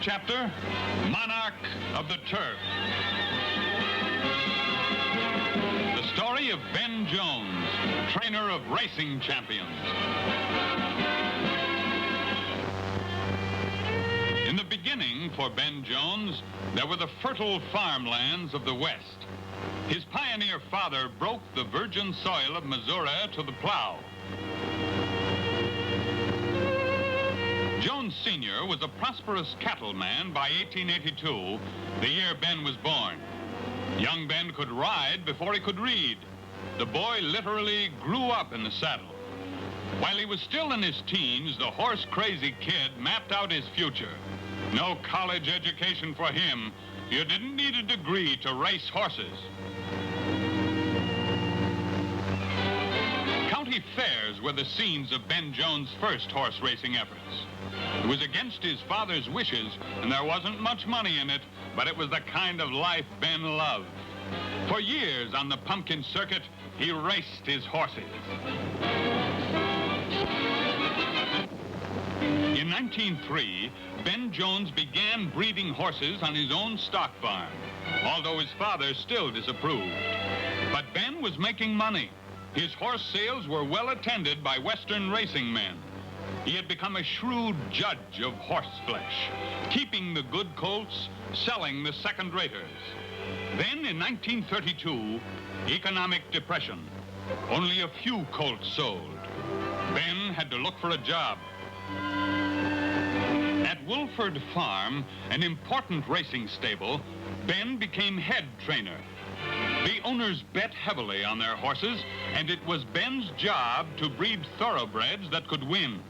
chapter, Monarch of the Turf. The story of Ben Jones, trainer of racing champions. In the beginning, for Ben Jones, there were the fertile farmlands of the West. His pioneer father broke the virgin soil of Missouri to the plow. Jones Sr. was a prosperous cattleman by 1882, the year Ben was born. Young Ben could ride before he could read. The boy literally grew up in the saddle. While he was still in his teens, the horse-crazy kid mapped out his future. No college education for him. You didn't need a degree to race horses. County fairs were the scenes of Ben Jones' first horse racing efforts. It was against his father's wishes, and there wasn't much money in it, but it was the kind of life Ben loved. For years on the pumpkin circuit, he raced his horses. In 1903, Ben Jones began breeding horses on his own stock farm, although his father still disapproved. But Ben was making money. His horse sales were well attended by Western racing men. He had become a shrewd judge of horse flesh, keeping the good colts, selling the second-raters. Then, in 1932, economic depression. Only a few colts sold. Ben had to look for a job. At Wolford Farm, an important racing stable, Ben became head trainer. The owners bet heavily on their horses, and it was Ben's job to breed thoroughbreds that could win.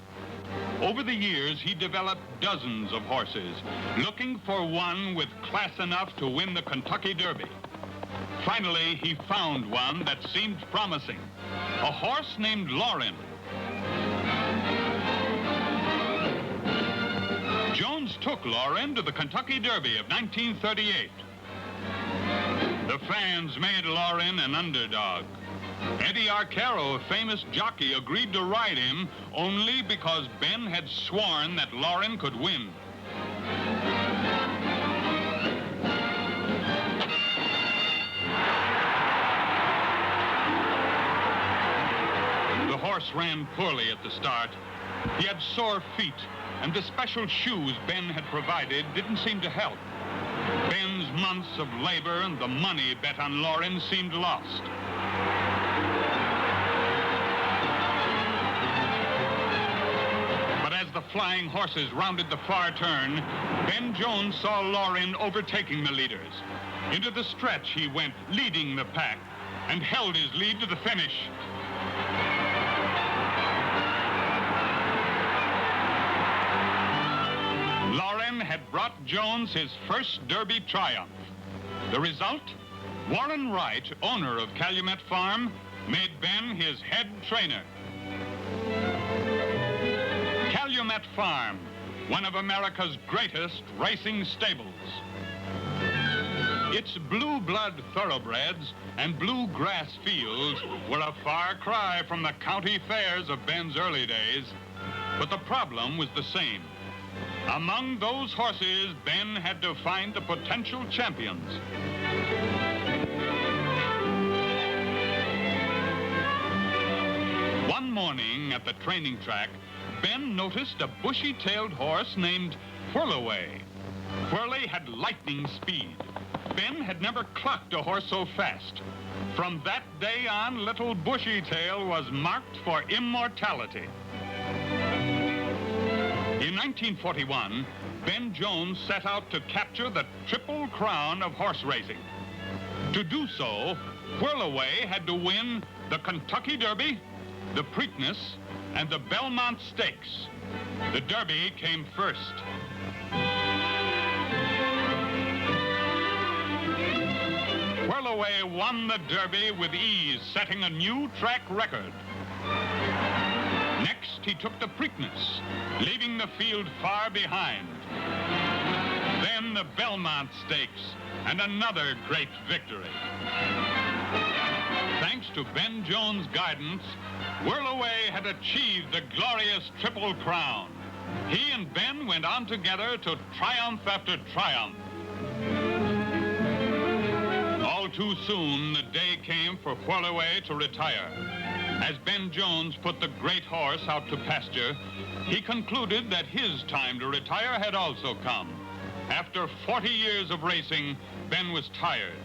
Over the years, he developed dozens of horses, looking for one with class enough to win the Kentucky Derby. Finally, he found one that seemed promising, a horse named Lauren. Jones took Lauren to the Kentucky Derby of 1938. The fans made Lauren an underdog. Eddie Arcaro, a famous jockey, agreed to ride him only because Ben had sworn that Lauren could win. The horse ran poorly at the start. He had sore feet, and the special shoes Ben had provided didn't seem to help. Ben's months of labor and the money bet on Lauren seemed lost. But as the flying horses rounded the far turn, Ben Jones saw Lauren overtaking the leaders. Into the stretch he went, leading the pack, and held his lead to the finish. Lauren had brought Jones his first Derby triumph. The result? Warren Wright, owner of Calumet Farm, made Ben his head trainer. Calumet Farm, one of America's greatest racing stables. Its blue blood thoroughbreds and bluegrass fields were a far cry from the county fairs of Ben's early days, but the problem was the same. Among those horses, Ben had to find the potential champions. One morning at the training track, Ben noticed a bushy-tailed horse named Whirlaway. Whirly had lightning speed. Ben had never clocked a horse so fast. From that day on, little Bushy-Tail was marked for immortality. In 1941, Ben Jones set out to capture the Triple Crown of horse racing. To do so, Whirlaway had to win the Kentucky Derby, the Preakness, and the Belmont Stakes. The Derby came first. Whirlaway won the Derby with ease, setting a new track record. Next, he took the Preakness, leaving the field far behind. Then the Belmont Stakes, and another great victory. Thanks to Ben Jones' guidance, Whirlaway had achieved the glorious Triple Crown. He and Ben went on together to triumph after triumph. All too soon, the day came for Whirlaway to retire. As Ben Jones put the great horse out to pasture, he concluded that his time to retire had also come. After 40 years of racing, Ben was tired.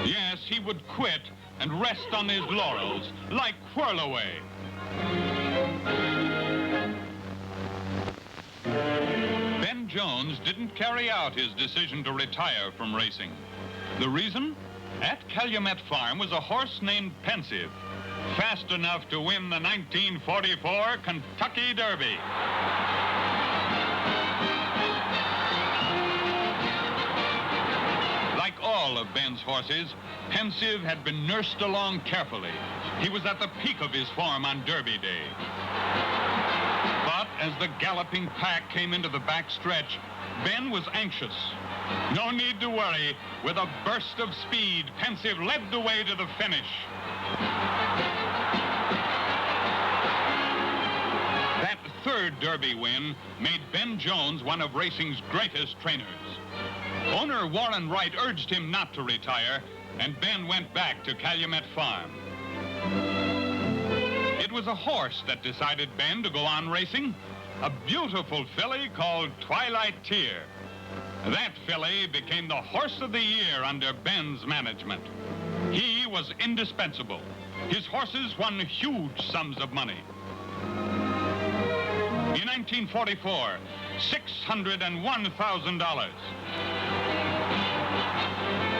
Yes, he would quit and rest on his laurels, like Whirlaway. Ben Jones didn't carry out his decision to retire from racing. The reason? At Calumet Farm was a horse named Pensive, fast enough to win the 1944 Kentucky Derby. Like all of Ben's horses, Pensive had been nursed along carefully. He was at the peak of his form on Derby Day. But as the galloping pack came into the back stretch, Ben was anxious. No need to worry. With a burst of speed, Pensive led the way to the finish. That third Derby win made Ben Jones one of racing's greatest trainers. Owner Warren Wright urged him not to retire, and Ben went back to Calumet Farm. It was a horse that decided Ben to go on racing, a beautiful filly called Twilight Tear. That filly became the horse of the year under Ben's management. He was indispensable. His horses won huge sums of money. In 1944, $601,000.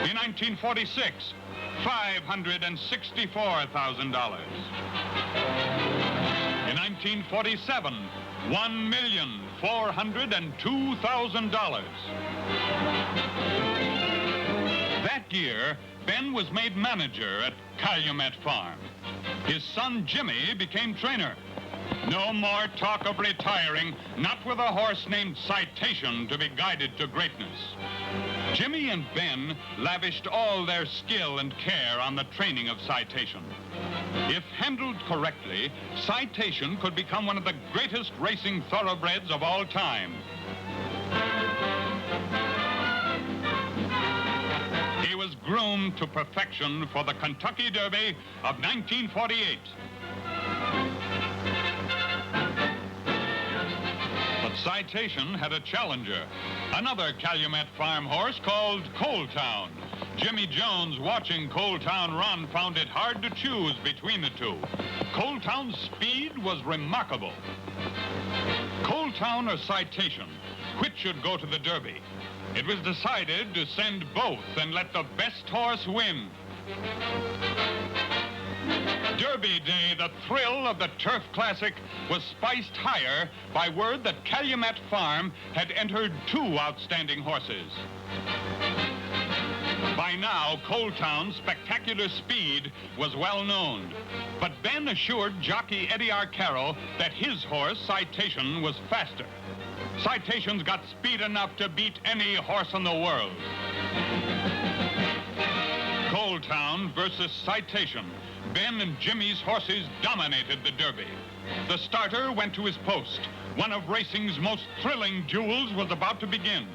In 1946, $564,000. In 1947, $1,402,000. That year, Ben was made manager at Calumet Farm. His son Jimmy became trainer. No more talk of retiring, not with a horse named Citation to be guided to greatness. Jimmy and Ben lavished all their skill and care on the training of Citation. If handled correctly, Citation could become one of the greatest racing thoroughbreds of all time. He was groomed to perfection for the Kentucky Derby of 1948. But Citation had a challenger, another Calumet Farm horse called Coal Town. Jimmy Jones, watching Coal Town run, found it hard to choose between the two. Coal Town's speed was remarkable. Coal Town or Citation, which should go to the Derby? It was decided to send both and let the best horse win. Derby Day, the thrill of the Turf Classic, was spiced higher by word that Calumet Farm had entered two outstanding horses. By now, Coal Town's spectacular speed was well known, but Ben assured jockey Eddie Arcaro that his horse, Citation, was faster. Citation's got speed enough to beat any horse in the world. Coal Town versus Citation. Ben and Jimmy's horses dominated the Derby. The starter went to his post. One of racing's most thrilling duels was about to begin.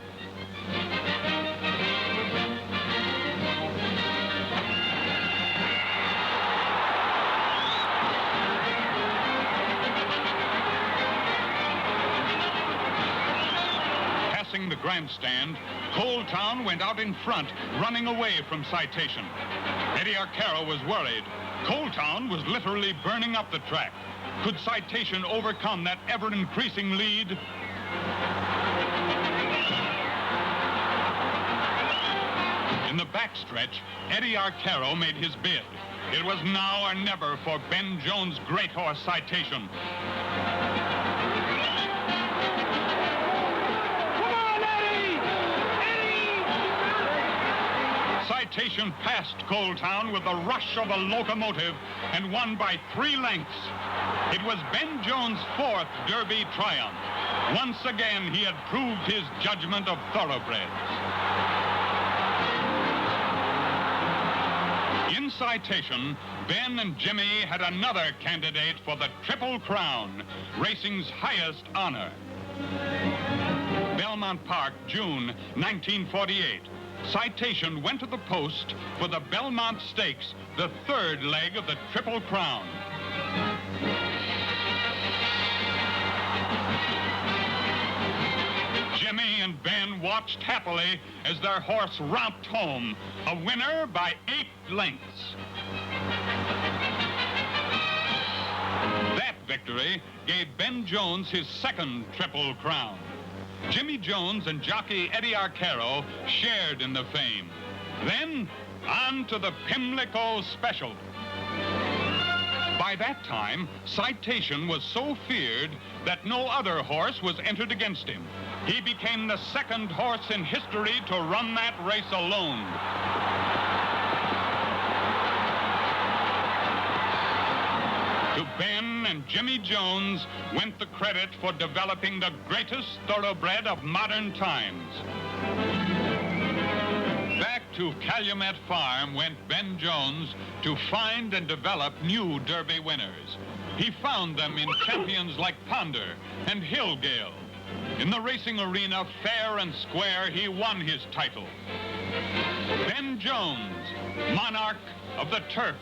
Passing the grandstand, Coal Town went out in front, running away from Citation. Eddie Arcaro was worried. Coal Town was literally burning up the track. Could Citation overcome that ever-increasing lead? In the backstretch, Eddie Arcaro made his bid. It was now or never for Ben Jones' great horse, Citation. Citation passed Coal Town with the rush of a locomotive and won by 3 lengths. It was Ben Jones' 4th Derby triumph. Once again, he had proved his judgment of thoroughbreds. In In Citation, Ben and Jimmy had another candidate for the Triple Crown, racing's highest honor. Belmont Park, June 1948. Citation went to the post for the Belmont Stakes, the third leg of the Triple Crown. Jimmy and Ben watched happily as their horse romped home, a winner by 8 lengths. That victory gave Ben Jones his second Triple Crown. Jimmy Jones and jockey Eddie Arcaro shared in the fame. Then, on to the Pimlico Special. By that time, Citation was so feared that no other horse was entered against him. He became the second horse in history to run that race alone. To Ben and Jimmy Jones went the credit for developing the greatest thoroughbred of modern times. Back to Calumet Farm went Ben Jones to find and develop new Derby winners. He found them in champions like Ponder and Hillgale. In the racing arena, fair and square, he won his title. Ben Jones, Monarch of the Turf.